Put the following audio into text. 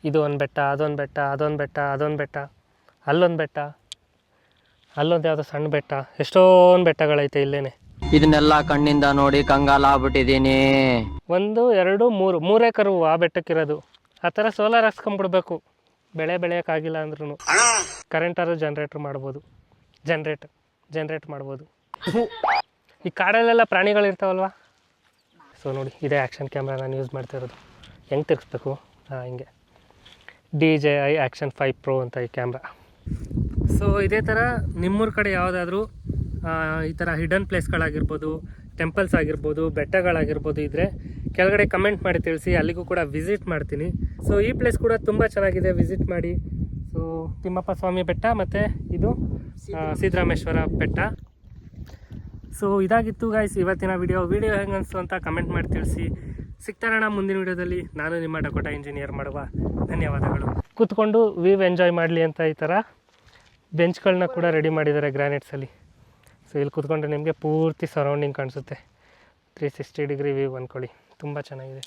ಇದು ಒಂದು ಬೆಟ್ಟ, ಅದೊಂದು ಬೆಟ್ಟ, ಅದೊಂದು ಬೆಟ್ಟ, ಅದೊಂದು ಬೆಟ್ಟ, ಅಲ್ಲೊಂದು ಬೆಟ್ಟ, ಅಲ್ಲೊಂದು ಯಾವುದೋ ಸಣ್ಣ ಬೆಟ್ಟ, ಎಷ್ಟೊಂದು ಬೆಟ್ಟಗಳೈತೆ ಇಲ್ಲೇನೆ. ಇದನ್ನೆಲ್ಲ ಕಣ್ಣಿಂದ ನೋಡಿ ಕಂಗಾಲ ಆಗ್ಬಿಟ್ಟಿದ್ದೀನಿ. 1 2 3 ಮೂರೇ ಕರುವು ಆ ಬೆಟ್ಟಕ್ಕಿರೋದು. ಆ ಥರ ಸೋಲಾರ್ ಹಾಕ್ಸ್ಕೊಂಬಿಡ್ಬೇಕು, ಬೆಳೆ ಬೆಳೆಯೋಕ್ಕಾಗಿಲ್ಲ ಅಂದ್ರೂ ಕರೆಂಟಾದ್ರೂ ಜನ್ರೇಟ್ ಮಾಡ್ಬೋದು. ಈ ಕಾಡಲ್ಲೆಲ್ಲ ಪ್ರಾಣಿಗಳಿರ್ತಾವಲ್ವ, ಸೊ ನೋಡಿ ಇದೇ ಆ್ಯಕ್ಷನ್ ಕ್ಯಾಮ್ರಾ ನಾನು ಯೂಸ್ ಮಾಡ್ತಾ ಇರೋದು. ಹೆಂಗೆ ತಿರ್ಗಿಸ್ಬೇಕು? ಹಿಂಗೆ DJI Action 5 Pro ಅಂತ ಈ ಕ್ಯಾಮ್ರಾ. ಸೊ ಇದೇ ಥರ ನಿಮ್ಮೂರ ಕಡೆ ಯಾವುದಾದ್ರೂ ಈ ಥರ ಹಿಡನ್ ಪ್ಲೇಸ್ಗಳಾಗಿರ್ಬೋದು, ಟೆಂಪಲ್ಸ್ ಆಗಿರ್ಬೋದು, ಬೆಟ್ಟಗಳಾಗಿರ್ಬೋದು ಇದ್ದರೆ ಕೆಳಗಡೆ ಕಮೆಂಟ್ ಮಾಡಿ ತಿಳಿಸಿ, ಅಲ್ಲಿಗೂ ಕೂಡ ವಿಸಿಟ್ ಮಾಡ್ತೀನಿ. ಸೊ ಈ ಪ್ಲೇಸ್ ಕೂಡ ತುಂಬ ಚೆನ್ನಾಗಿದೆ, ವಿಸಿಟ್ ಮಾಡಿ. ಸೊ ತಿಮ್ಮಪ್ಪ ಸ್ವಾಮಿ ಬೆಟ್ಟ ಮತ್ತು ಇದು ಸಿದ್ದರಾಮೇಶ್ವರ ಬೆಟ್ಟ. ಸೊ ಇದಾಗಿತ್ತು ಗೈಸ್ ಇವತ್ತಿನ ವಿಡಿಯೋ ಹೆಂಗೆ ಅನಿಸ್ತು ಅಂತ ಕಮೆಂಟ್ ಮಾಡಿ ತಿಳಿಸಿ. ಸಿಗ್ತಾರಣ ಮುಂದಿನ ವಿಡಿಯೋದಲ್ಲಿ. ನಾನು ನಿಮ್ಮ ಡಕೋಟಾ ಇಂಜಿನಿಯರ್ ಮಾಡುವ. ಧನ್ಯವಾದಗಳು. ಕೂತ್ಕೊಂಡು ವ್ಯೂ ಎಂಜಾಯ್ ಮಾಡಲಿ ಅಂತ ಈ ಥರ ಬೆಂಚ್ಗಳನ್ನ ಕೂಡ ರೆಡಿ ಮಾಡಿದ್ದಾರೆ ಗ್ರಾನೈಟ್ಸಲ್ಲಿ. ಸೊ ಇಲ್ಲಿ ಕೂತ್ಕೊಂಡ್ರೆ ನಿಮಗೆ ಪೂರ್ತಿ ಸರೌಂಡಿಂಗ್ ಕಾಣಿಸುತ್ತೆ. 360 ಡಿಗ್ರಿ ವ್ಯೂ ಅಂದ್ಕೊಳ್ಳಿ, ತುಂಬ ಚೆನ್ನಾಗಿದೆ.